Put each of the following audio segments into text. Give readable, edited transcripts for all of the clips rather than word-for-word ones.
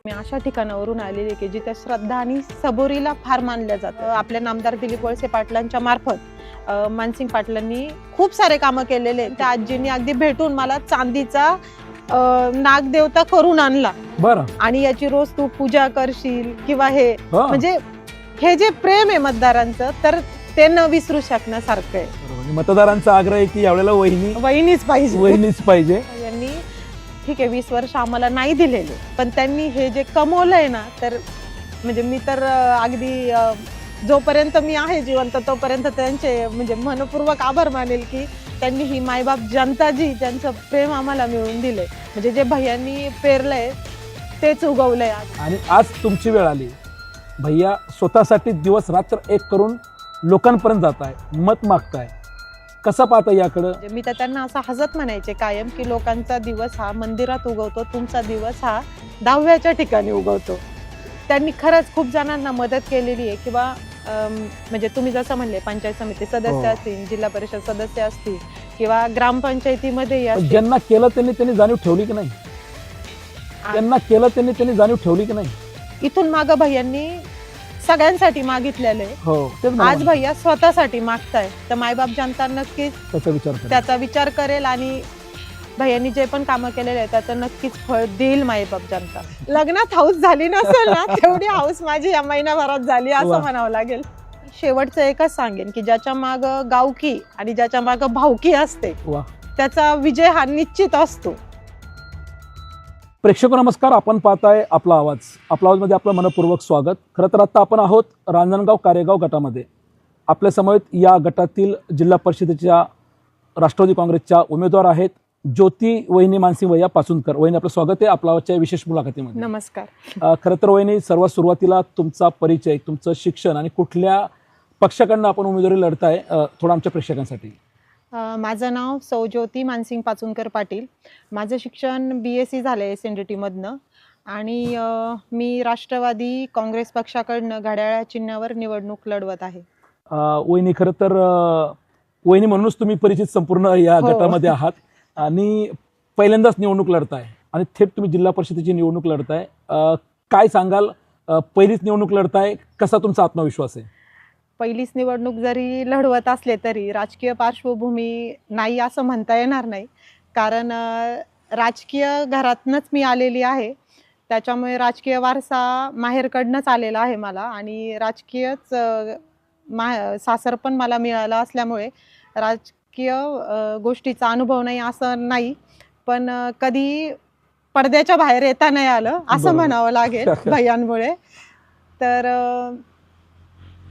मी अशा ठिकाणावरून आलेली की जिथे श्रद्धा आणि सबुरीला फार मानलं जातं. आपल्या नामदार दिलीप वळसे पाटलांच्या मार्फत मानसिंग पाटलांनी खूप सारे कामं केलेले. त्या आजींनी अगदी भेटून मला चांदीचा नागदेवता करून आणला. बरं. आणि याची रोज तू पूजा करशील किंवा हे म्हणजे हे जे प्रेम आहे मतदारांचं तर ते न विसरू शकण्यासारखं आहे. म्हणजे मतदारांचा आग्रह आहे की यावेळेला वहिनीच पाहिजे. यांनी ठीक आहे 20 वर्ष आम्हाला नाही दिलेले, पण त्यांनी हे जे कमवलंय ना तर म्हणजे मी तर अगदी जोपर्यंत मी आहे जिवंत तोपर्यंत त्यांचे म्हणजे मनपूर्वक आभार मानेल की त्यांनी ही मायबाप जनता जी त्यांचं प्रेम आम्हाला मिळवून दिलंय. म्हणजे जे भैयांनी पेरलंय तेच उगवलंय आज. आणि आज तुमची वेळ आली. भैया स्वतःसाठी दिवस रात्र एक करून लोकांपर्यंत जात आहे, मत मागताय. कसं पाहता याकडं? मी तर त्यांना असं हसत म्हणायचे कायम की लोकांचा दिवस हा मंदिरात उगवतो, तुमचा दिवस हा दहाव्याच्या ठिकाणी उगवतो. त्यांनी खरंच खूप जणांना मदत केलेली आहे किंवा म्हणजे तुम्ही जसं म्हणले पंचायत समिती सदस्य असतील, जिल्हा परिषद सदस्य असतील किंवा ग्रामपंचायतीमध्ये ज्यांना केलं त्यांनी जाणीव ठेवली की नाही? त्यांना केलं त्यांनी जाणीव ठेवली की नाही? इथून मागं भैयांनी सगळ्यांसाठी मागितलेलं आहे. आज भैया स्वतःसाठी मागताय तर मायबाप जनता नक्कीच त्याचा विचार करेल आणि भैयांनी जे पण कामं केलेले आहे त्याचं नक्कीच फळ देईल मायबाप जनता. लग्नात हाऊस झाली नसेल ना तेवढी हाऊस माझी या महिनाभरात झाली असं म्हणावं लागेल. शेवटचं एकच सांगेन की ज्याच्या माग गावकी आणि ज्याच्या माग भावकी असते त्याचा विजय हा निश्चित असतो. प्रेक्षक नमस्कार, आपण पाहताय आपला आवाज मध्ये आपलं मनपूर्वक स्वागत. खरं तर आता आपण आहोत रांजणगाव कारेगाव गटामध्ये. आपल्या समवेत या गटातील जिल्हा परिषदेच्या राष्ट्रवादी काँग्रेसच्या उमेदवार आहेत ज्योती वहिनी मानसिंग भैया पाचुनकर. वहिनी आपलं स्वागत आहे आपल्या आजच्या विशेष मुलाखतीमध्ये. नमस्कार. खरं तर वहिनी सर्वात सुरुवातीला तुमचा परिचय, तुमचं शिक्षण आणि कुठल्या पक्षाकडनं आपण उमेदवारी लढताय थोडं आमच्या प्रेक्षकांसाठी. माझं नाव सौ ज्योती मानसिंग पाचुनकर पाटील. माझं शिक्षण BSc झालंय SNDT मधनं आणि मी राष्ट्रवादी काँग्रेस पक्षाकडनं घड्याळ चिन्हावर निवडणूक लढवत आहे. वहिनी खरं तर वहिनी म्हणूनच तुम्ही परिचित संपूर्ण या गटामध्ये आहात आणि पहिल्यांदाच निवडणूक लढताय आणि थेट तुम्ही जिल्हा परिषदेची निवडणूक लढताय. काय सांगाल? पहिलीच निवडणूक लढताय, कसा तुमचा आत्मविश्वास आहे? पहिलीच निवडणूक जरी लढवत असले तरी राजकीय पार्श्वभूमी नाही असं म्हणता येणार नाही, कारण राजकीय घरातनंच मी आलेली आहे. त्याच्यामुळे राजकीय वारसा माहेरकडनंच आलेला आहे मला आणि राजकीयच सासर पण मला मिळालं असल्यामुळे राजकीय गोष्टीचा अनुभव नाही असं नाही, पण कधी पडद्याच्या बाहेर येता नाही आलं असं म्हणावं लागेल भैयांमुळे. तर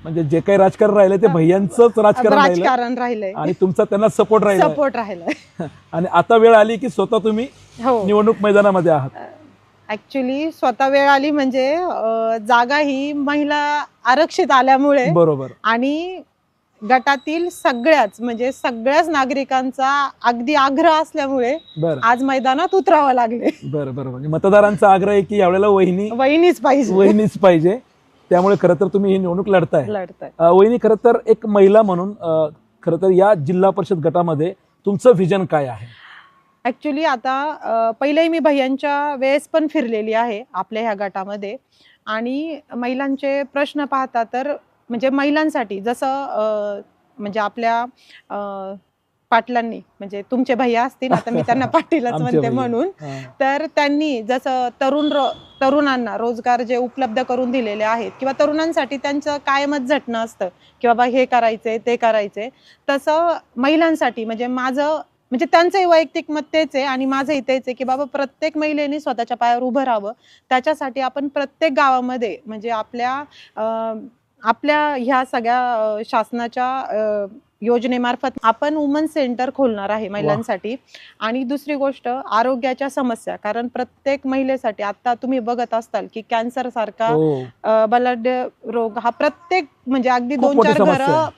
म्हणजे जे काही राजकारण राहिलं ते भैयांचंच राजकारण राहिलंय आणि तुमचा त्यांना सपोर्ट राहिलाय. आणि आता वेळ आली की स्वतः तुम्ही निवडणूक मैदानामध्ये आहात. ऍक्च्युली स्वतः वेळ आली म्हणजे जागा ही महिला आरक्षित आल्यामुळे बरोबर आणि गटातील सगळ्याच नागरिकांचा अगदी आग्रह असल्यामुळे आज मैदानात उतरावं लागले. बरोबर. म्हणजे मतदारांचा आग्रह आहे की यावेळेला वहिनीच पाहिजे. त्यामुळे खरं तर तुम्ही ही निवडणूक लढताय. वहिनी, खरं तर एक महिला म्हणून खरं तर या जिल्हा परिषद गटामध्ये तुमचं व्हिजन काय आहे? ऍक्च्युली आता पहिलेही मी भैयांच्या वेळेस पण फिरलेली आहे आपल्या ह्या गटामध्ये आणि महिलांचे प्रश्न पाहता तर म्हणजे महिलांसाठी जसं म्हणजे आपल्या पाटलांनी म्हणजे तुमचे भैया असतील आता मी त्यांना पाटीलच म्हणते म्हणून, तर त्यांनी जसं तरुणांना रोजगार जे उपलब्ध करून दिलेले आहेत किंवा तरुणांसाठी त्यांचं कायमच झटणं असतं की बाबा हे करायचंय ते करायचंय, तसं महिलांसाठी म्हणजे त्यांचंही वैयक्तिक मत तेच आहे आणि माझंही तेच आहे की बाबा प्रत्येक महिलेने स्वतःच्या पायावर उभं राहावं. त्याच्यासाठी आपण प्रत्येक गावामध्ये म्हणजे आपल्या ह्या सगळ्या शासनाच्या योजनेमार्फत आपण वुमन सेंटर खोलणार आहे महिलांसाठी. आणि दुसरी गोष्ट आरोग्याच्या समस्या, कारण प्रत्येक महिलेसाठी आता तुम्ही बघत असताल की कॅन्सर सारखा बलाढ्य रोग हा प्रत्येक म्हणजे अगदी 2-4 घरं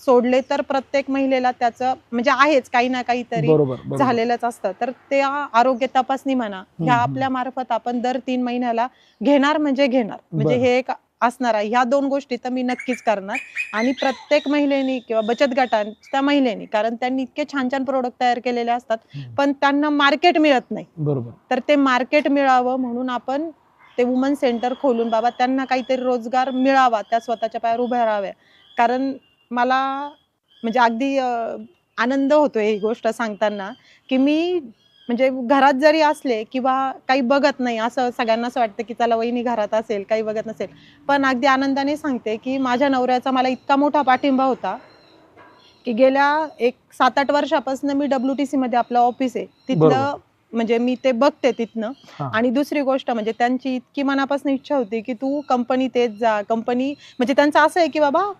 सोडले तर प्रत्येक महिलेला त्याचं म्हणजे आहेच काही ना काहीतरी झालेलंच असतं. तर ते आरोग्य तपासणी म्हणा ह्या आपल्या मार्फत आपण दर 3 महिन्याला घेणार म्हणजे हे एक असणार आहे. ह्या 2 गोष्टी तर मी नक्कीच करणार. आणि प्रत्येक महिलेनी किंवा बचत गटांच्या महिलेनी, कारण त्यांनी इतके छान छान प्रोडक्ट तयार केलेले असतात पण त्यांना मार्केट मिळत नाही, तर ते मार्केट मिळावं म्हणून आपण ते वुमन सेंटर खोलून बाबा त्यांना काहीतरी रोजगार मिळावा, त्या स्वतःच्या पायावर उभ्या राहाव्या. कारण मला म्हणजे अगदी आनंद होतोय ही गोष्ट सांगताना, की मी म्हणजे घरात जरी असले किंवा काही बघत नाही, असं सगळ्यांना असं वाटतं की चला वहिनी घरात असेल, काही बघत नसेल. पण अगदी आनंदाने सांगते की माझ्या नवऱ्याचा मला इतका मोठा पाठिंबा होता, की गेल्या एक 7-8 वर्षापासून मी WTC मध्ये आपलं ऑफिस आहे. बरोबर. तिथलं म्हणजे मी ते बघते तिथनं. हां. आणि दुसरी गोष्ट म्हणजे त्यांची इतकी मनापासून इच्छा होती, की तू कंपनीत येत जा. कंपनी म्हणजे त्यांचं असं आहे, की बाबा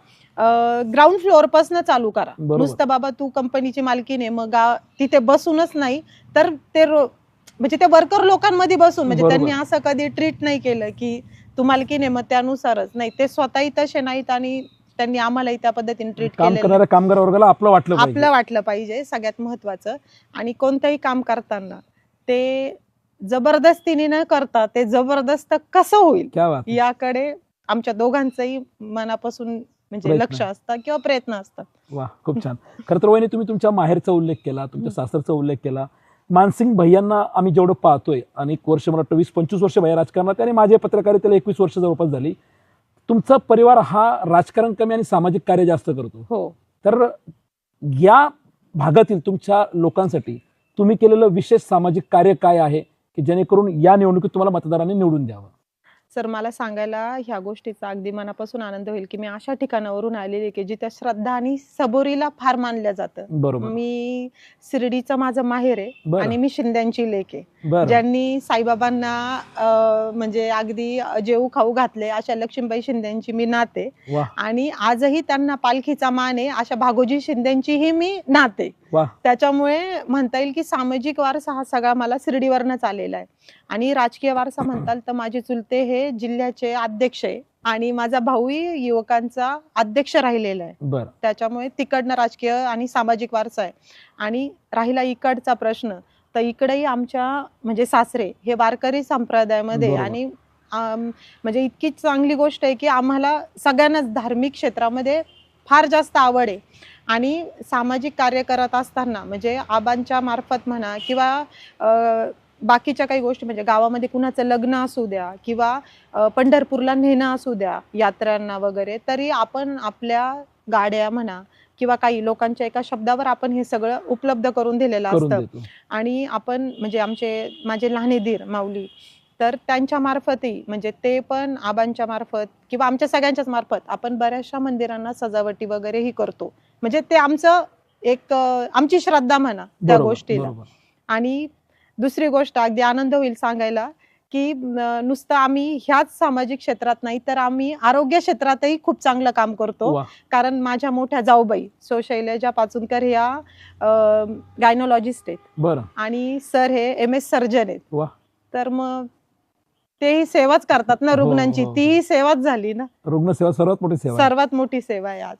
ग्राउंड फ्लोअरपासून चालू करा. बरोबर. नुसतं बाबा तू कंपनीची मालकीण आहे, मग तिथे बसूनच नाही, तर ते म्हणजे ते वर्कर लोकांमध्ये बसून म्हणजे बरोबर. त्यांनी असं कधी ट्रीट नाही केलं, की तू मालकीण आहे मग त्यानुसारच. नाही, ते स्वतःही तसे नाहीत आणि त्यांनी आम्हालाही त्या पद्धतीने ट्रीट काम केलेलं करणाऱ्या कामगार वर्गाला आपलं वाटलं पाहिजे. आपलं वाटलं पाहिजे सगळ्यात महत्वाचं. आणि कोणतंही काम करताना ते जबरदस्तीने न करता ते जबरदस्त कसं होईल क्या बात आहे. याकडे आमच्या दोघांचंही मनापासून म्हणजे प्रयत्न लक्ष आहे. असतं किंवा प्रयत्न असतात. वा, खूप छान. खरं तर वहिनी तुम्ही तुमच्या माहेरचा उल्लेख केला, तुमच्या सासरचा उल्लेख केला. मानसिंग भैयांना आम्ही जेवढं पाहतोय, आणि एक वर्ष मला वाटतं 20-25 वर्ष भैया राजकारणात आहे आणि माझ्या पत्रकारितेला 21 वर्ष जवळपास झाली. तुमचा परिवार हा राजकारण कमी आणि सामाजिक कार्य जास्त करतो. हो. तर या भागातील तुमच्या लोकांसाठी तुम्ही केलेलं विशेष सामाजिक कार्य काय आहे, की जेणेकरून या निवडणुकीत तुम्हाला मतदारांनी निवडून द्यावं? सर, मला सांगायला ह्या गोष्टीचा अगदी मनापासून आनंद होईल, की मी अशा ठिकाणावरून आलेली की जिथे श्रद्धा आणि सबुरीला फार मानलं जातं. बरोबर. मी शिर्डीचं माझं माहेर आहे बरं. आणि मी शिंद्यांची लेक आहे. बरं. ज्यांनी साईबाबांना म्हणजे अगदी जेऊ खाऊ घातले अशा लक्ष्मीबाई शिंदेची मी नाते. वा. आणि आजही त्यांना पालखीचा मान आहे अशा भागोजी शिंदेचीही मी नाते. वा. त्याच्यामुळे म्हणता येईल की सामाजिक वारसा हा सगळा मला शिर्डीवरनच आलेला आहे. आणि राजकीय वारसा म्हणताल तर माझे चुलते हे जिल्ह्याचे अध्यक्ष आहे आणि माझा भाऊही युवकांचा अध्यक्ष राहिलेला आहे. बरं. त्याच्यामुळे तिकडनं राजकीय आणि सामाजिक वारसा आहे. आणि राहिला इकडचा प्रश्न, तर इकडेही आमच्या म्हणजे सासरे हे वारकरी संप्रदायामध्ये बरोबर. आणि म्हणजे इतकी चांगली गोष्ट आहे की आम्हाला सगळ्यांनाच धार्मिक क्षेत्रामध्ये फार जास्त आवड आहे. आणि सामाजिक कार्य करत असताना म्हणजे आबांच्या मार्फत म्हणा किंवा बाकीच्या काही गोष्टी म्हणजे गावामध्ये कुणाचं लग्न असू द्या किंवा पंढरपूरला नेणं असू द्या यात्रांना वगैरे, तरी आपण आपल्या गाड्या म्हणा किंवा काही लोकांच्या एका शब्दावर आपण हे सगळं उपलब्ध करून दिलेलं करून असतं. देतो. आणि आपण म्हणजे माझे लहाने दीर माऊली, तर त्यांच्या मार्फतही म्हणजे ते पण आबांच्या मार्फत किंवा आमच्या सगळ्यांच्याच मार्फत आपण बऱ्याचशा मंदिरांना सजावटी वगैरेही करतो. म्हणजे ते आमचं एक आमची श्रद्धा म्हणा त्या बरोबर, गोष्टीला. बरोबर. आणि दुसरी गोष्ट अगदी आनंद होईल सांगायला, की नुसतं आम्ही ह्याच सामाजिक क्षेत्रात नाही तर आम्ही आरोग्य क्षेत्रातही खूप चांगलं काम करतो. वा. कारण माझ्या मोठ्या जाऊबाई शैलजा पाचुनकर ह्या गायनोलॉजिस्ट आहेत बरं. आणि सर हे MS सर्जन आहेत. वा. तर मग तेही सेवाच करतात ना हो, रुग्णांची, हो. तीही सेवाच झाली ना. रुग्णसेवा सर्वात मोठी सेवा आहे. सर्वात मोठी सेवा आहे आज.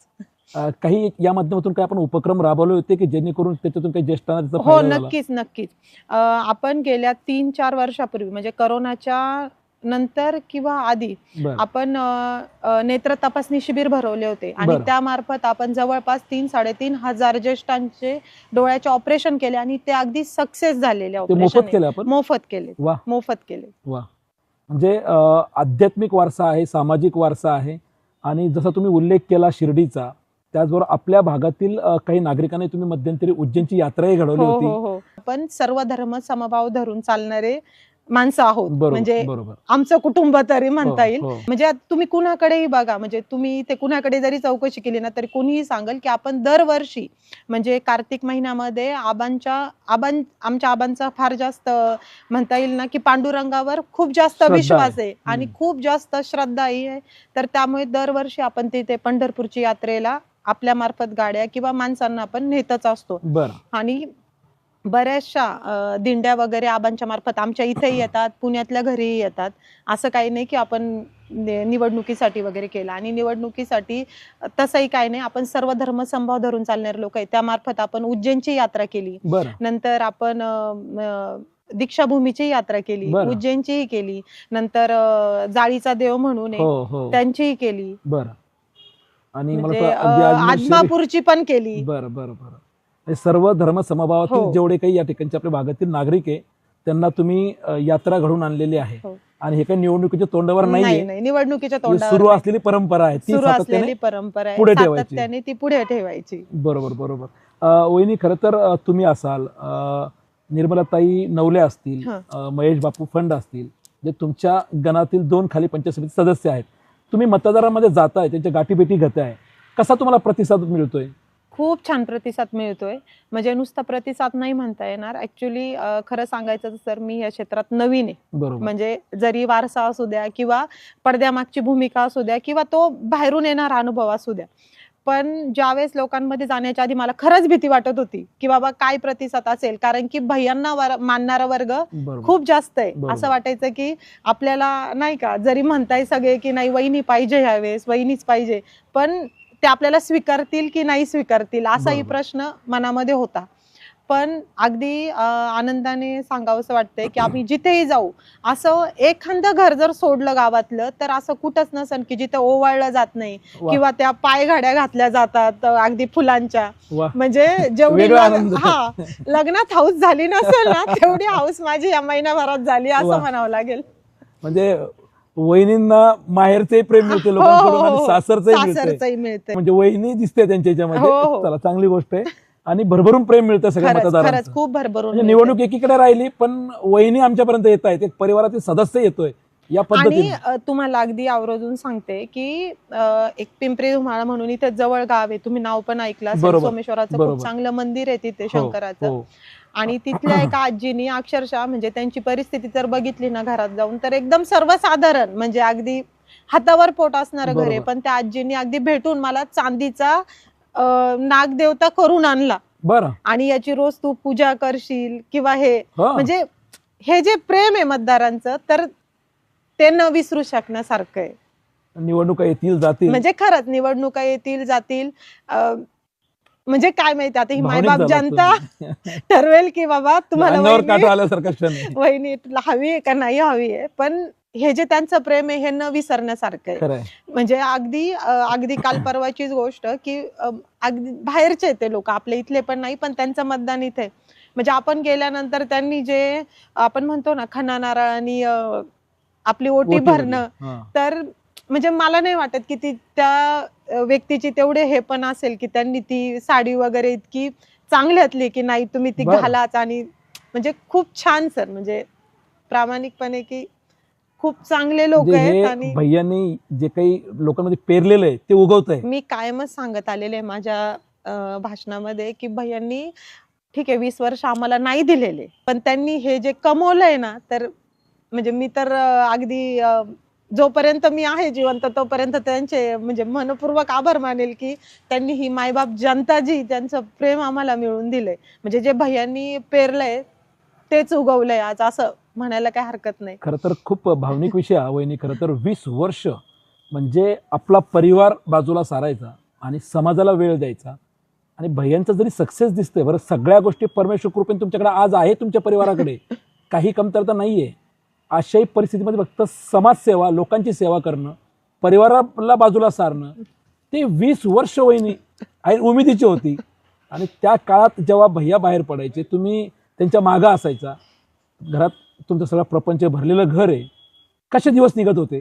काही या माध्यमातून काही आपण उपक्रम राबवले होते की जेणेकरून त्याच्यातून काही ज्येष्ठांना त्याचा हो, फायदा झाला? नक्कीच. आपण गेल्या 3-4 वर्षापूर्वी म्हणजे करोनाच्या नंतर किंवा आधी बरं. आपण नेत्र तपासणी शिबिर भरवले होते आणि बरं. त्यामार्फत आपण जवळपास 3-3.5 हजार ज्येष्ठांचे डोळ्याचे ऑपरेशन केले आणि ते अगदी सक्सेस झालेले ते मोफत ऑपरेशन. केले आपण? मोफत केले. वा. मोफत केले. वा. म्हणजे आध्यात्मिक वारसा आहे, सामाजिक वारसा आहे. आणि जसा तुम्ही उल्लेख केला शिर्डीचा, त्याचबरोबर आपल्या भागातील काही नागरिकांनी तुम्ही मध्यंतरी उज्जैनची यात्राही घडवली होती. हो. आपण सर्व धर्म समभाव धरून चालणारे माणसं आहोत. बरोबर, म्हणजे बरोबर. आमचं कुटुंब तरी म्हणता येईल. हो. म्हणजे तुम्ही कुणाकडेही बघा, म्हणजे तुम्ही ते कुणाकडे जरी चौकशी केली ना तरी कोणीही सांगेल की आपण दरवर्षी म्हणजे कार्तिक महिन्यामध्ये आमच्या आबांचा फार जास्त म्हणता येईल ना की पांडुरंगावर खूप जास्त श्रद्धा विश्वास आहे. आहे आणि खूप जास्त श्रद्धाही आहे. तर त्यामुळे दरवर्षी आपण तिथे पंढरपूरची यात्रेला आपल्या मार्फत गाड्या किंवा माणसांना आपण नेतच असतो. बरं. आणि बऱ्याचशा दिंड्या वगैरे आबांच्या मार्फत आमच्या इथेही येतात, पुण्यातल्या घरीही येतात. असं काही नाही की आपण निवडणुकीसाठी वगैरे केलं. आणि निवडणुकीसाठी तसंही काही नाही, आपण सर्व धर्म समभाव धरून चालणारे लोक आहेत. त्यामार्फत आपण उज्जैनची यात्रा केली. बरं. नंतर आपण दीक्षाभूमीची यात्रा केली, बरं. उज्जैनची केली. नंतर जाळीचा देव म्हणून आहे, हो. त्यांचीही केली. बरं. आणि मला म्हणजे वाटतं अगदी आजमीर आदमापूरची पण केली. बरं. हे सर्व धर्म समभावातील हो. जेवढे काही या ठिकाणचे आपल्या भागातील नागरिक आहे त्यांना तुम्ही यात्रा घडवून आणलेली आहे. हो. आणि हे काही निवडणुकीच्या तोंडावर नाही नाहीये, नाही, निवडणुकीच्या ही सुरू तोंडावर असलेली परंपरा आहे, ती सुरू सातत्याने असलेली परंपरा आहे, पुढे ठेवायची. सातत्याने ती पुढे ठेवायची. बरोबर बरोबर. वहिनी, खरं तर तुम्ही असाल, निर्मलाताई नवले असतील, महेश बापू फंड असतील, जे तुमच्या गणातील 2 खाली पंचायत समिती सदस्य आहेत. तुम्ही मतदारांमध्ये जाताय, त्यांच्या गाठीभेटी घेताय, कसा तुम्हाला प्रतिसाद मिळतोय? खूप छान प्रतिसाद मिळतोय. म्हणजे नुसता प्रतिसाद नाही म्हणता येणार. ऍक्च्युली खरं सांगायचं तर मी या क्षेत्रात नवीन आहे. बरोबर. म्हणजे जरी वारसा असू द्या किंवा पडद्यामागची भूमिका असू द्या किंवा तो बाहेरून येणारा अनुभव असू द्या, पण ज्यावेळेस लोकांमध्ये जाण्याच्या आधी मला खरंच भीती वाटत होती की बाबा काय प्रतिसाद असेल, कारण की भैयांना मानणारा वर्ग बरोबर. खूप जास्त आहे. बरोबर. असं वाटायचं की आपल्याला नाही का, जरी म्हणताय सगळे की नाही वहिनी पाहिजे ह्यावेळेस, वहिनीच पाहिजे, पण ते आपल्याला स्वीकारतील की नाही स्वीकारतील असाही बरोबर. प्रश्न मनामध्ये होता. पण अगदी आनंदाने सांगावंसं वाटतंय की आम्ही जिथेही जाऊ, असं एखादं घर जर सोडलं गावातलं, तर असं कुठंच नसेल की जिथं ओवाळलं जात नाही वा. किंवा त्या पायघाड्या घातल्या जातात अगदी फुलांच्या. वा. म्हणजे जेवढी वेगळा आनंद. लग्नात हाऊस झाली नसेल ना, तेवढी हाऊस माझी या महिनाभरात झाली वा. असं म्हणावं लागेल. म्हणजे वहिनींना माहेरचंही प्रेम मिळते लोकांकडून आणि सासरचंही मिळते. म्हणजे वहिनी दिसते त्यांच्या याच्यामध्ये. हो. चला, चांगली गोष्ट आहे. आणि भरभरून प्रेम मिळतं सगळ्या खरंच मतदारांना. खूप भरभरून म्हणजे मिळते. निवडणूक एकीकडे राहिली, पण वहिनी आमच्यापर्यंत येत आहेत, एक परिवारातील सदस्य येतोय या पद्धतीने. आणि तुम्हाला अगदी आवर्जून सांगते की एक पिंपरी धुमाळ म्हणून इथे जवळ गाव आहे, तुम्ही नाव पण ऐकलं असेल. बरोबर. सोमेश्वराचं बरोबर. खूप चांगलं मंदिर आहे तिथे, हो, शंकराचं. हो. आणि तिथल्या एका आजीनी अक्षरशः म्हणजे त्यांची परिस्थिती जर बघितली ना घरात जाऊन, तर एकदम सर्वसाधारण म्हणजे अगदी हातावर पोट असणारं घर आहे, बरोबर. पण त्या आजीनी अगदी भेटून मला चांदीचा नागदेवता करून आणला. बरं. आणि याची रोज तू पूजा करशील किंवा हे हा. म्हणजे हे जे प्रेम आहे मतदारांचं, तर ते न विसरू शकण्यासारखं आहे. निवडणुका येतील जातील, म्हणजे खरंच निवडणुका येतील जातील, म्हणजे काय माहिती आता ही भावनिक मायबाप झालात जनता तुम्ही. ठरवेल की बाबा तुम्हाला अंगावर काटा वहिनी आल्यासारखा क्षण आहे. वहिनी हवी आहे का नाही हवी आहे, पण हे जे त्यांचं प्रेम आहे हे न विसरण्यासारखं आहे. खरं आहे. म्हणजे अगदी काल परवाचीच गोष्ट की अगदी बाहेरचे ते लोक, आपल्या इथले पण नाही, पण त्यांचं मतदान इथे. म्हणजे आपण गेल्यानंतर त्यांनी जे आपण म्हणतो ना खणा नारळानी आपली ओटी भरणं, हा. तर म्हणजे मला नाही वाटत की ती त्या व्यक्तीची तेवढे हे पण असेल की त्यांनी ती साडी वगैरे इतकी चांगल्यातली की नाही तुम्ही ती बरं. घालाच. आणि म्हणजे खूप छान सर, म्हणजे प्रामाणिकपणे की खूप चांगले लोक म्हणजे आहेत. हे आणि भैयांनी जे काही लोकांमध्ये पेरलेलं आहे ते उगवत आहे. मी कायमच सांगत आलेले आहे माझ्या भाषणामध्ये की भैयांनी ठीक आहे 20 वर्ष आम्हाला नाही दिलेले, पण त्यांनी हे जे कमवलंय ना, तर म्हणजे मी तर अगदी जोपर्यंत मी आहे जिवंत तोपर्यंत त्यांचे म्हणजे मनपूर्वक आभार मानेल की त्यांनी ही मायबाप जनता जी त्यांचं प्रेम आम्हाला मिळवून दिलंय. म्हणजे जे भैयांनी पेरलंय तेच उगवलंय आज, असं म्हणायला काही हरकत नाही. खरं तर खूप भावनिक विषय हा वहिनी. खरं तर 20 वर्ष म्हणजे आपला परिवार बाजूला सारायचा आणि समाजाला वेळ द्यायचा. आणि भैयांचा जरी सक्सेस दिसतोय, बरं, सगळ्या गोष्टी परमेश्वर कृपेने तुमच्याकडे आज आहे, तुमच्या परिवाराकडे काही कमतरता नाहीये. अशाही परिस्थितीमध्ये फक्त समाजसेवा, लोकांची सेवा करणं, परिवाराला बाजूला सारणं, ते 20 वर्ष वहिनी आई उमेदीची होती. आणि त्या काळात जेव्हा भैया बाहेर पडायचे, तुम्ही त्यांच्या मागं असायचा. घरात तुमचं सगळं प्रपंच भरलेलं घर आहे. कसे दिवस निघत होते,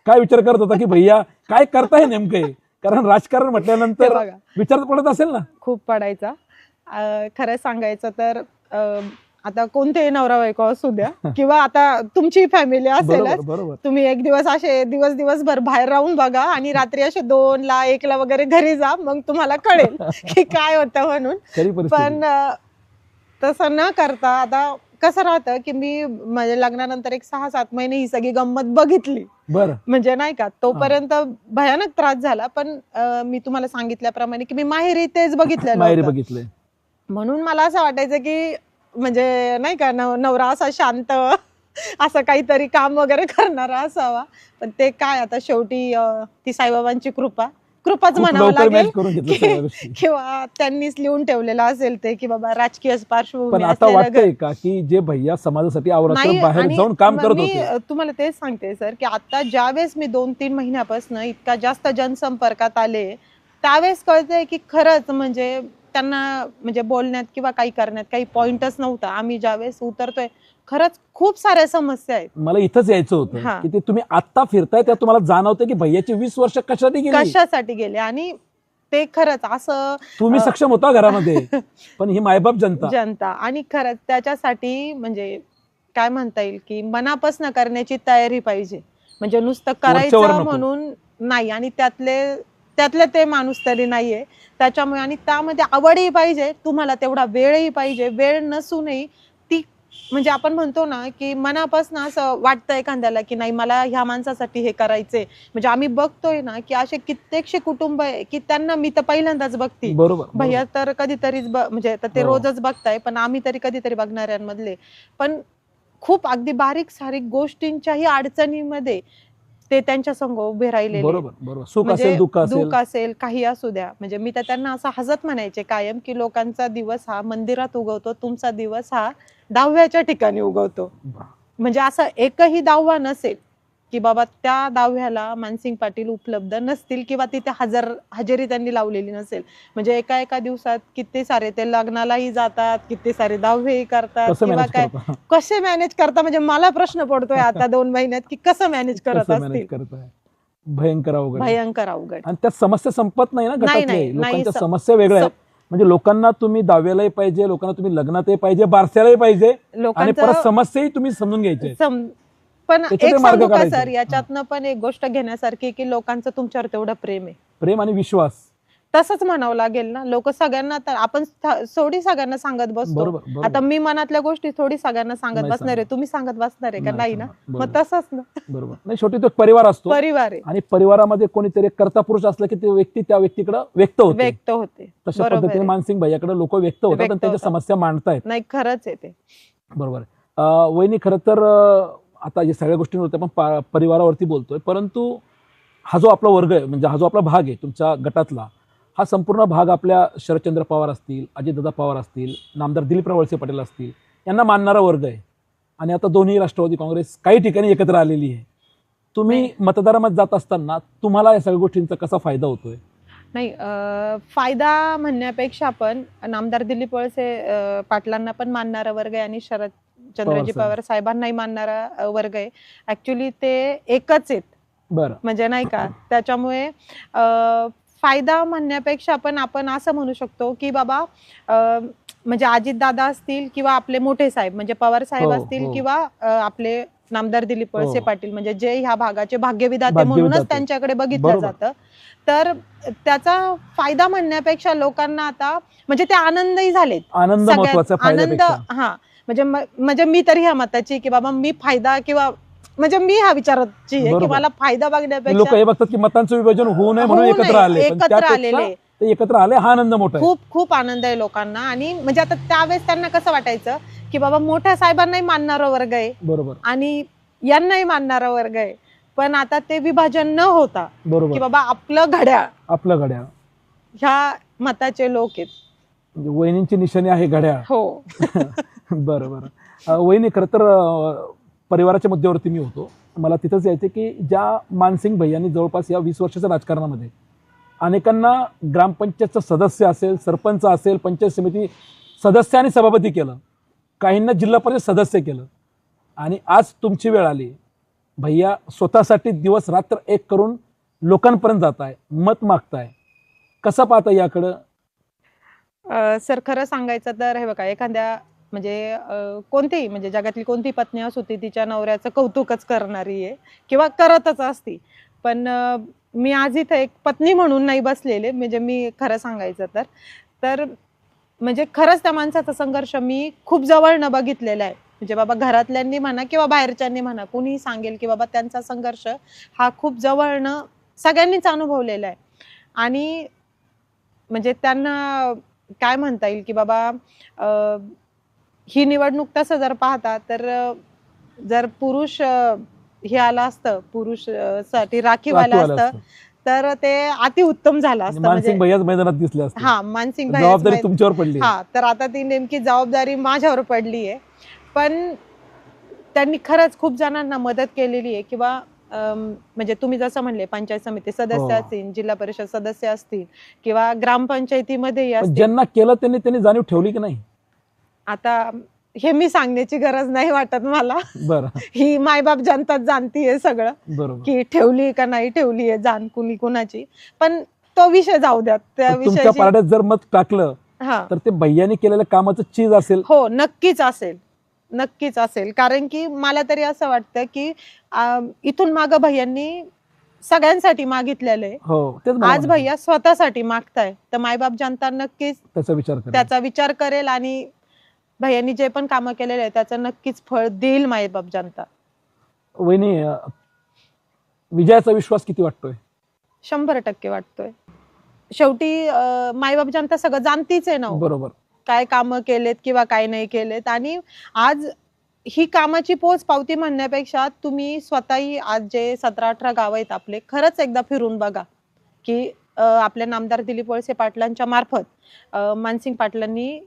काय विचार करत होता की भैया काय करताय नेमकं? कारण राजकारण म्हटल्यानंतर बघा, विचार पडत असेल ना. खूप पडायचा. खरं सांगायचं तर आता कोणतेही नवरा बायको असू द्या किंवा आता तुमची फॅमिली बरोबर असेलच, बरोबर. तुम्ही एक दिवस असे दिवसभर बाहेर राहून बघा आणि रात्री असे 2ला 1ला वगैरे घरी जा, मग तुम्हाला कळेल की काय होतं म्हणून. खरी परिस्थिती. पण तसं न करता आता कसं राहतं की मी माझ्या लग्नानंतर एक 6-7 महिने ही सगळी गंमत बघितली. बरं. म्हणजे नाही का, तोपर्यंत भयानक त्रास झाला, पण मी तुम्हाला सांगितल्याप्रमाणे की मी माहेरी तेच बघितलेलं माहेरी होतं. बघितलंय. म्हणून मला असं वाटायचं की म्हणजे नाही का नवरा असा शांत असं काहीतरी काम वगैरे करणारा असावा, पण ते काय आता शेवटी ती साईबाबांची कृपाच खूप म्हणावं लवकर लागेल मॅच करून घेतलं सगळ्या गोष्टी. किंवा त्यांनीच लिहून ठेवलेलं असेल ते की बाबा राजकीय पण पार्श्वभूमी आता असलेलं घर. वाटतंय का की जे भैया समाजासाठी अवरात्र नाही, बाहेर आणि जाऊन काम करत मी होते, तुम्हाला तेच सांगते सर की आता ज्यावेळेस मी 2-3 महिन्यापासून इतका जास्त जनसंपर्कात आले, त्यावेळेस कळतंय की खरंच म्हणजे त्यांना म्हणजे बोलण्यात किंवा काही करण्यात काही पॉइंटच नव्हता. आम्ही ज्यावेळेस उतरतोय खरंच खूप साऱ्या समस्या आहेत. मला इथंच यायचं होतं हा. की ते तुम्ही आता फिरताय त्या तुम्हाला जाणवतं की भैयाची 20 वर्ष कशासाठी गेली. कशासाठी गेले आणि ते खरंच असं तुम्ही सक्षम होता घरामध्ये पण ही मायबाप जनता जनता आणि खरंच त्याच्यासाठी म्हणजे काय म्हणता येईल की मनापासून करण्याची तयारी पाहिजे. म्हणजे नुसतं वरच्यावर करायचं नको. म्हणून नाही आणि त्यातले ते माणूस तरी नाहीये. त्याच्यामुळे आणि त्यामध्ये आवडही पाहिजे, तुम्हाला तेवढा वेळही पाहिजे. वेळ नसूनही ती म्हणजे आपण म्हणतो ना की मनापासून असं वाटतं एखाद्याला की नाही मला ह्या माणसासाठी हे करायचंय. म्हणजे आम्ही बघतोय ना की असे कित्येकशे कुटुंब आहे की त्यांना मी तर पहिल्यांदाच बघते. बरोबर भैया तर कधीतरीच म्हणजे आता ते हो. रोजच बघताय, पण आम्ही तरी कधीतरी बघणाऱ्यांमधले. पण खूप अगदी बारीक सारीक गोष्टींच्याही अडचणीमध्ये ते त्यांच्या संग उभे राहिलेले. बरोबर बरोबर सुख म्हणजे असेल दुःख असेल दुःख असेल काही असू द्या. म्हणजे मी तर त्यांना असं हसत म्हणायचे कायम की लोकांचा दिवस हा मंदिरात उगवतो, तुमचा दिवस हा दहाव्याच्या ठिकाणी उगवतो. म्हणजे असं एकही दहावा नसेल की बाबा त्या दहाव्याला मानसिंग पाटील उपलब्ध नसतील किंवा तिथे हजेरी त्यांनी लावलेली नसेल. म्हणजे एका एका दिवसात किती सारे ते लग्नालाही जातात, किती सारे दहावेही करतात कसं किंवा मॅनेज काय करता कसे मॅनेज करता. म्हणजे मला प्रश्न पडतोय आता 2 महिन्यात की कसं मॅनेज करत कसं मॅनेज असतील. करताय भयंकर अवघड आहे. भयंकर अवघड. आणि त्या समस्या संपत नाही ना नाही, गटातले नाही, लोकांच्या नाही. समस्या वेगळ्या आहेत. म्हणजे लोकांना तुम्ही दाव्यालाही पाहिजे, लोकांना तुम्ही लग्नातही पाहिजे, बारस्यालाही पाहिजे आणि लोकांचं परत समस्याही तुम्ही समजून घ्यायचे. पण त्याच्यात एक मार्ग सांगू का काढायचे. सर, याच्यातनं पण एक गोष्ट घेण्यासारखी की लोकांचं तुमच्यावर तेवढं प्रेम आहे. प्रेम आणि विश्वास तसंच म्हणावं लागेल ना. लोक सगळ्यांना तर आपण थोडी सगळ्यांना सांगत बसतो. बरोबर बरोबर आता मी मनातल्या गोष्टी थोडी सगळ्यांना सांगत नाही बसणार आहे. सांगणार. तुम्ही सांगत बसणार आहे का? नाही ना. सांगणार. मग बरोबर तसंच ना. बरोबर नाही शेवटी तो एक परिवार असतो परिवार आहे. आणि परिवारामध्ये कोणीतरी एक कर्ता पुरुष असला की ते व्यक्ती त्या व्यक्तीकडे व्यक्त होते. व्यक्त होते. तशा बरोबर पद्धतीने आहे. मानसिंग भैयाकडे लोक व्यक्त होतात आणि व्यक्त त्यांच्या होतात. समस्या मांडतायत. नाही खरंच आहे ते. बरोबर आहे. वहिनी खरं तर आता या सगळ्या गोष्टींवरती आपण परिवारावरती बोलतोय, परंतु हा जो आपला वर्ग आहे म्हणजे हा जो आपला भाग आहे तुमच्या गटातला, हा संपूर्ण भाग आपल्या शरदचंद्र पवार असतील, अजितदादा पवार असतील, नामदार दिलीपराव वळसे पाटील असतील, यांना मानणारा वर्ग आहे. आणि आता दोन्ही राष्ट्रवादी काँग्रेस काही ठिकाणी एकत्र आलेली आहे. तुम्ही मतदारामध्ये जात असताना तुम्हाला या सगळ्या गोष्टींचा कसा फायदा होतोय? नाही फायदा म्हणण्यापेक्षा पण नामदार दिलीप वळसे पाटलांना पण मानणारा वर्ग आहे आणि शरदचंद्रजी पवार साहेबांनाही मानणारा वर्ग आहे. ऍक्च्युली ते एकच आहेत. बरं म्हणजे नाही का. त्याच्यामुळे फायदा म्हणण्यापेक्षा पण आपण असं म्हणू शकतो की बाबा म्हणजे अजितदादा असतील किंवा आपले मोठे साहेब म्हणजे पवार साहेब असतील किंवा आपले नामदार दिलीप वळसे पाटील म्हणजे जे ह्या भागाचे भाग्यविधाते म्हणूनच त्यांच्याकडे बघितलं जातं. तर त्याचा फायदा म्हणण्यापेक्षा लोकांना आता म्हणजे ते आनंदही झालेत. आनंद महत्त्वाचा आनंद हा म्हणजे मी तरी ह्या मताची की बाबा मी फायदा किंवा म्हणजे मी ह्या विचाराची आहे की मला फायदा बघण्यापेक्षा लोक हे बघतात की मतांचं विभाजन होऊ नये म्हणून एकत्र आले. ते एकत्र आले हा आनंद मोठा आहे. खूप खूप आनंद आहे लोकांना. आणि म्हणजे आता त्यावेळेस त्यांना कसं वाटायचं की बाबा मोठ्या साहेबांनाही मानणारा वर्ग आहे बरोबर आणि यांनाही मानणारा वर्ग आहे. पण आता ते विभाजन न होता बरोबर की बाबा आपलं घड्याळ ह्या मताचे लोक आहेत. म्हणजे वहिनींची निशाणी आहे घड्याळ. हो. बरोबर. वहिनी खरं तर परिवाराच्या मुद्द्यावरती मी होतो. मला तिथंच यायचे की ज्या मानसिंग भैयांनी जवळपास या 20 वर्षाच्या राजकारणामध्ये अनेकांना ग्रामपंचायतचं सदस्य असेल, सरपंच असेल, पंचायत समिती सदस्य आणि सभापती केलं, काहींना जिल्हा परिषद सदस्य केलं आणि आज तुमची वेळ आली. भैया स्वतःसाठी दिवस रात्र एक करून लोकांपर्यंत जात आहे, मत मागताय. कसं पाहता याकडं? सर खरं सांगायचं तर हे बघा एखाद्या म्हणजे कोणतीही म्हणजे जगातली कोणती पत्नी असू ती तिच्या नवऱ्याचं कौतुकच करणारी आहे किंवा करतच असती. पण मी आज इथं एक पत्नी म्हणून नाही बसलेले. म्हणजे मी खरं सांगायचं तर म्हणजे खरंच त्या माणसाचा संघर्ष मी खूप जवळनं बघितलेला आहे. म्हणजे बाबा घरातल्यांनी म्हणा किंवा बाहेरच्यांनी म्हणा कुणीही सांगेल की बाबा त्यांचा संघर्ष हा खूप जवळनं सगळ्यांनीच अनुभवलेला आहे. आणि म्हणजे त्यांना काय म्हणता येईल की बाबा ही निवडणूक तसं जर पाहता तर जर पुरुष हे आलं असतं, पुरुष साठी राखीव आलं असतं तर ते अति उत्तम झालं असतं. मानसिंग भैयाच मैदानात दिसले असते. हा मानसिंग भैया जबाबदारी तुमच्यावर पडली. हा तर आता ती नेमकी जबाबदारी माझ्यावर पडली आहे. पण त्यांनी खरंच खूप जणांना मदत केलेली आहे किंवा म्हणजे तुम्ही जसं म्हणले पंचायत समिती सदस्य असतील, जिल्हा परिषद सदस्य असतील किंवा ग्रामपंचायतीमध्ये ज्यांना केलं त्यांनी जाणीव ठेवली की नाही? आता हे मी सांगण्याची गरज नाही वाटत मला. बरं, ही मायबाप जनताच जाणतीये सगळं, बरोबर. की ठेवली का नाही ठेवली आहे जाण कुणी कुणाची. पण तो विषय जाऊ द्या, त्या तुमच्या विषयाची. पारड्यात जर मत टाकलं हा, तर ते भैयाने केलेल्या कामाचं चीज असेल. हो, नक्कीच असेल, नक्कीच असेल. कारण की मला तरी असं वाटतं की इथून मागं भैयांनी सगळ्यांसाठी मागितलेलं आहे. हो, तेच मला आज म्हणायचं. भैया स्वतःसाठी मागताय, तर मायबाप जनता नक्कीच त्याचा विचार करा. त्याचा विचार करेल आणि भैयांनी जे पण कामं केलेले आहे त्याचं नक्कीच फळ देईल मायबाप जनता. वहिनी, विजयाचा विश्वास किती वाटतोय? 100% वाटतोय. शेवटी मायबाप जनता सगळं जाणतीच आहे ना हो. बरोबर. काय कामं केलेत किंवा काय नाही केलेत. आणि आज ही कामाची पोच पावती म्हणण्यापेक्षा तुम्ही स्वतःही आज जे 17-18 गाव आहेत आपले, खरंच एकदा फिरून बघा की आपल्या नामदार दिलीप वळसे पाटलांच्या मार्फत मानसिंग पाटलांनी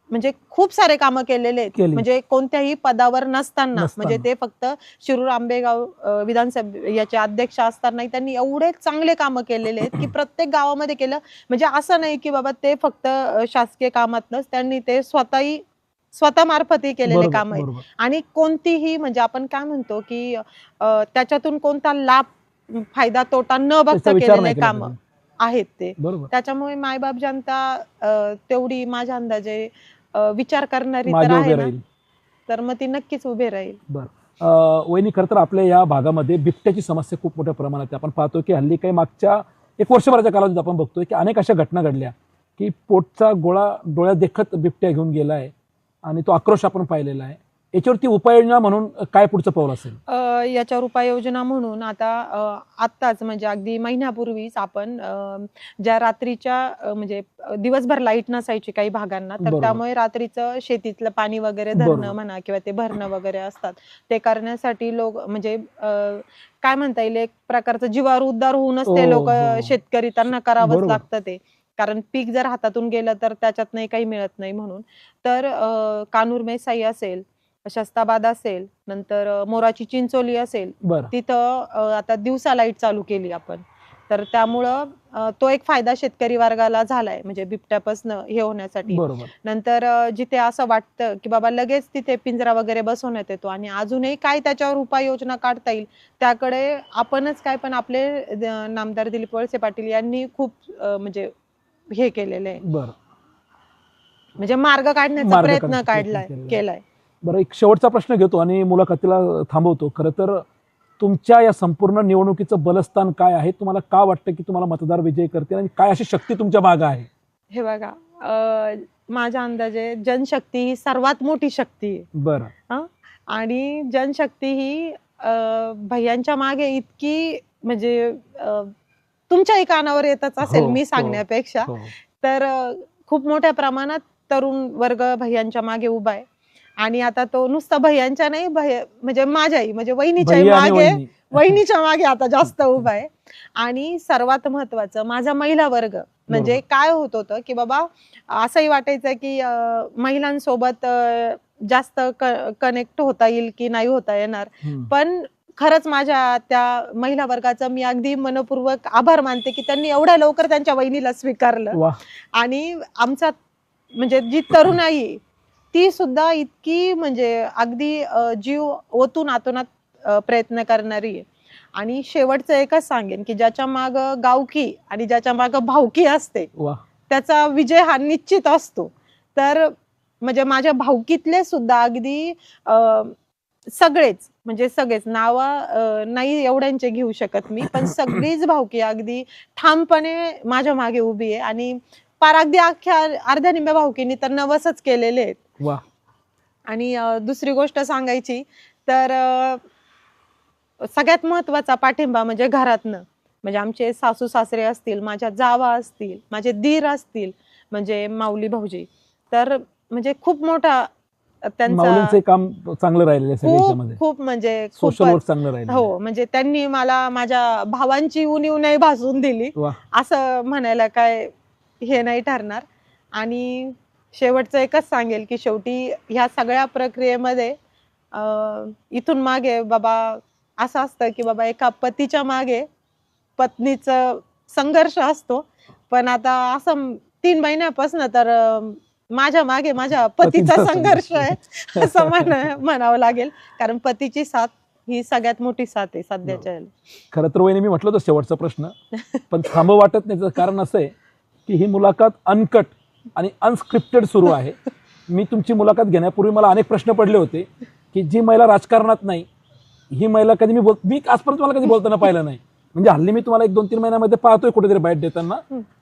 म्हणजे खूप सारे कामं केलेले आहेत. केली. म्हणजे कोणत्याही पदावर नसताना, नसताना. म्हणजे ते फक्त शिरूर आंबेगाव विधानसभा याचे अध्यक्ष असतानाही त्यांनी एवढे चांगले कामं केलेले आहेत की प्रत्येक गावामध्ये केलं. म्हणजे असं नाही की बाबा ते फक्त शासकीय कामातनच, त्यांनी ते स्वतः मार्फतही केलेले बरोबर, काम आहेत. बरोबर. आणि कोणतीही म्हणजे आपण काय म्हणतो की त्याच्यातून कोणता लाभ फायदा तोटा न त्याचा बघता विचार केलेले नाही केला कामं पाहिजे. आहेत ते. बरोबर. त्याच्यामुळे मायबाप जनता तेवढी माझ्या अंदाजे विचार करणारी तर मागे आहे उभे ना, राहील. तर मग ती नक्कीच उभे राहील. बरं. वहिनी, खरं तर आपल्या या भागामध्ये बिबट्याची समस्या खूप मोठ्या प्रमाणात आहे. आपण पाहतो की हल्ली काही मागच्या 1 वर्षभराच्या कालावधीत आपण बघतोय की अनेक अशा घटना घडल्या की पोटचा गोळा डोळ्यात देखत बिबट्या घेऊन गेलाय आणि तो आक्रोश आपण पाहिलेला आहे. याच्यावरती उपाययोजना म्हणून काय पुढचं पाऊल असेल? याच्यावर उपाययोजना म्हणून आत्ताच म्हणजे अगदी महिन्यापूर्वीच आपण ज्या रात्रीच्या म्हणजे दिवसभर लाईट नसायची काही भागांना, तर बरोबर. त्यामुळे रात्रीचं शेतीतलं पाणी वगैरे बरोबर. धरणं म्हणा किंवा ते भरणं वगैरे असतात, ते करण्यासाठी लोक म्हणजे काय म्हणता येईल, एक प्रकारचं जीवावर उद्धार होऊनच हो, ते लोक हो. शेतकरी त्यांना करावंच बरोबर. लागतं ते. कारण पीक जर हातातून गेलं तर त्याच्यातनंही काही मिळत नाही म्हणून. तर कानूर मेसाई असेल, शस्ताबाद असेल, नंतर मोराची चिंचोली असेल, बरं. तिथं आता दिवसा लाईट चालू केली आपण. तर त्यामुळं तो एक फायदा शेतकरी वर्गाला झालाय, म्हणजे बिबट्यापासनं हे होण्यासाठी. बरोबर. नंतर जिथे असं वाटतं की बाबा लगेच तिथे पिंजरा वगैरे बसवण्यात येतो आणि अजूनही काय त्याच्यावर उपाययोजना काढता येईल त्याकडे आपणच काय, पण आपले नामदार दिलीप वळसे पाटील यांनी खूप म्हणजे हे केलेलं आहे, बरं. म्हणजे मार्ग काढण्याचा मार्ग प्रयत्न काढण्याचा प्रयत्न काढलाय केलेला आहे. केलाय. बरं, एक शेवटचा प्रश्न घेतो आणि मुलाखतीला थांबवतो. खरं तर तुमच्या या संपूर्ण निवडणुकीचं बलस्थान काय आहे? तुम्हाला का वाटतं की तुम्हाला मतदार विजयी करतील आणि काय अशी शक्ती तुमच्या मागे आहे? हे बघा, माझ्या अंदाजे जनशक्ती ही सर्वात मोठी शक्ती आहे. बरं. आणि जनशक्ती ही भैयांच्या मागे इतकी म्हणजे तुमच्याही कानावर येतच असेल हो, मी हो, सांगण्यापेक्षा. हो. तर खूप मोठ्या प्रमाणात तरुण वर्ग भैयांच्या मागे उभा आहे. आणि आता तो नुसता भैयांच्या नाही, म्हणजे माझ्याही म्हणजे वहिनीच्याही भैया आणि मागे, वहिनी. वहिनीच्या मागे आता जास्त उभा आहे. आणि सर्वात महत्वाचं माझा महिला वर्ग, म्हणजे बरोबर. काय होत होतं की बाबा असंही वाटायचं की महिलांसोबत जास्त कनेक्ट होता येईल की नाही होता येणार. पण खरंच माझ्या त्या महिला वर्गाचं मी अगदी मनपूर्वक आभार मानते की त्यांनी एवढ्या लवकर त्यांच्या वहिनीला स्वीकारलं. वाह! आणि आमचा म्हणजे जी तरुणाई ती सुद्धा इतकी म्हणजे अगदी जीव ओतून आतोनात प्रयत्न करणारी आहे. आणि शेवटचं एकच सांगेन की ज्याच्या माग गावकी आणि ज्याच्या माग भावकी असते, वाह! त्याचा विजय हा निश्चित असतो. तर म्हणजे माझ्या भावकीतले सुद्धा अगदी सगळेच म्हणजे सगळेच नाव नाही एवढ्यांचे घेऊ शकत मी, पण सगळीच भावकी अगदी ठामपणे माझ्या मागे उभी आहे. आणि पार अगदी अख्ख्या अर्ध्या निम्म्या भावकीनी तर नवसच केलेले आहेत. वाह! आणि दुसरी गोष्ट सांगायची तर सगळ्यात महत्वाचा पाठिंबा म्हणजे घरातनं, म्हणजे आमचे सासू सासरे असतील, माझ्या जावा असतील, माझे दीर असतील, म्हणजे माऊली भाऊजी, तर म्हणजे खूप मोठा त्यांचा माऊलींचं काम चांगलं राहिलेलं आहे सगळ्यांच्यामध्ये. खूप म्हणजे सोशल खूपच. वर्क चांगलं राहिलेलं आहे. हो, म्हणजे त्यांनी मला माझ्या भावांची उणीव नाही भासून दिली, वाह! असं म्हणायला काय हे नाही ठरणार. आणि शेवटचं एकच सांगेल की शेवटी ह्या सगळ्या प्रक्रियेमध्ये इथून मागे बाबा असं असतं की बाबा एका पतीच्या मागे पत्नीचा संघर्ष असतो. पण आता असं 3 महिन्यापासून तर माझ्या मागे माझ्या पतीचा पतीचा संघर्ष आहे असं म्हणावं लागेल, कारण पतीची साथ ही सगळ्यात मोठी साथ आहे सध्याच्या याला. खरं तर वहिनी मी म्हटलं होतं शेवटचा प्रश्न, पण थांबव वाटत नाही. त्याचं कारण असं आहे की ही मुलाखत अनकट आणि अनस्क्रिप्टेड सुरू आहे. मी तुमची मुलाखत घेण्यापूर्वी मला अनेक प्रश्न पडले होते की जी महिला राजकारणात नाही, ही महिला कधी मी आजपर्यंत मला कधी बोलताना पाहिलं नाही. म्हणजे हल्ली मी तुम्हाला 1-2-3 महिन्यामध्ये पाहतोय कुठेतरी बाईट देताना,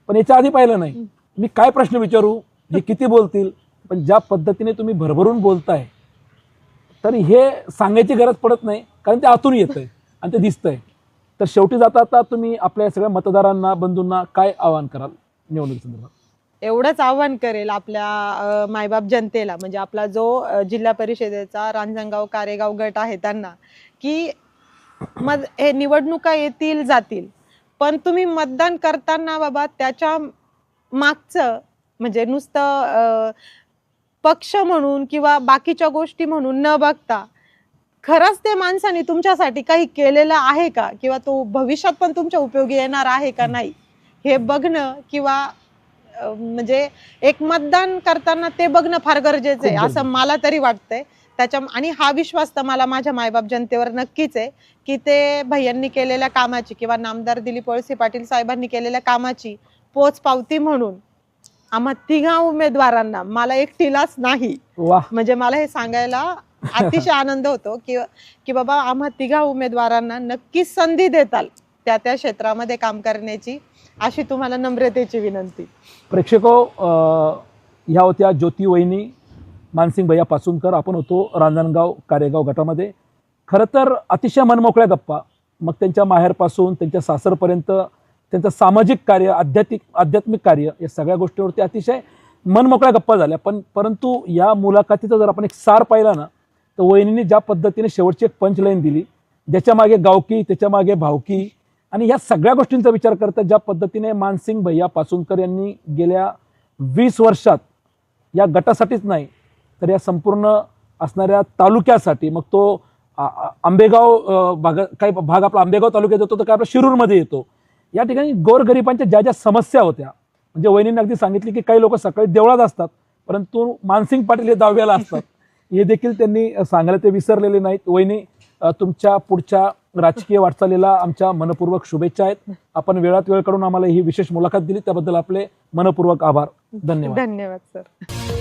पण याच्या आधी पाहिलं नाही. मी काय प्रश्न विचारू, हे किती बोलतील, पण ज्या पद्धतीने तुम्ही भरभरून बोलताय तर हे सांगायची गरज पडत नाही, कारण ते आतून येतंय आणि ते दिसतंय. तर शेवटी जाता आता तुम्ही आपल्या सगळ्या मतदारांना, बंधूंना काय आवाहन कराल निवडणुकी संदर्भात? एवढंच आव्हान करेल आपल्या मायबाप जनतेला, म्हणजे आपला जो जिल्हा परिषदेचा रांजणगाव कारेगाव गट आहे त्यांना, की हे निवडणुका येतील जातील, पण तुम्ही मतदान करताना बाबा त्याच्या मागचं म्हणजे नुसतं पक्ष म्हणून किंवा बाकीच्या गोष्टी म्हणून न बघता खरंच ते माणसाने तुमच्यासाठी काही केलेलं आहे का, किंवा तो भविष्यात पण तुमच्या उपयोगी येणार आहे का नाही, हे बघणं, किंवा म्हणजे एक मतदान करताना ते बघणं फार गरजेचं आहे असं मला तरी वाटतंय. आणि हा विश्वास तर मला माझ्या मायबाप जनतेवर नक्कीच आहे की ते भैयांनी केलेल्या कामाची किंवा नामदार दिलीप वळसे पाटील साहेबांनी केलेल्या कामाची पोचपावती म्हणून आम्हा तिघा उमेदवारांना, मला एकटीलाच नाही, म्हणजे मला हे सांगायला अतिशय आनंद होतो की बाबा आम्हा तिघा उमेदवारांना नक्कीच संधी देताल त्या त्या क्षेत्रामध्ये काम करण्याची, अशी तुम्हाला नम्रतेची विनंती. प्रेक्षको, ह्या होत्या ज्योती वहिनी, मानसिंग भैया पाचुनकर. आपण होतो रांजणगाव कारेगाव गटामध्ये. खरं तर अतिशय मनमोकळ्या गप्पा, मग त्यांच्या माहेरपासून त्यांच्या सासरपर्यंत त्यांचं सामाजिक कार्य, आध्यात्मिक कार्य, या सगळ्या गोष्टीवरती अतिशय मनमोकळ्या गप्पा झाल्या. परंतु या मुलाखतीचा जर आपण एक सार पाहिला ना, तर वहिनींनी ज्या पद्धतीने शेवटची एक पंचलाईन दिली, ज्याच्या मागे गावकी, त्याच्या मागे भावकी, आणि ह्या सगळ्या गोष्टींचा विचार करता ज्या पद्धतीने मानसिंग भैया पाचुनकर यांनी गेल्या 20 वर्षात या गटासाठीच नाही तर या संपूर्ण असणाऱ्या तालुक्यासाठी, मग तो आंबेगाव काही भाग आपला आंबेगाव तालुक्यात येतो तर काय आपला शिरूरमध्ये येतो, या ठिकाणी गोरगरिबांच्या ज्या ज्या समस्या होत्या, म्हणजे वहिनींनी अगदी सांगितली की काही लोक सकाळी देवळात असतात परंतु मानसिंग पाटील हे दहाव्याला असतात, हे देखील त्यांनी सांगायला ते विसरलेले नाहीत. वहिनी, तुमच्या पुढच्या राजकीय वाटचालीला आमच्या मनपूर्वक शुभेच्छा आहेत. आपण वेळात वेळ काढून आम्हाला ही विशेष मुलाखत दिली त्याबद्दल आपले मनपूर्वक आभार. धन्यवाद. धन्यवाद सर.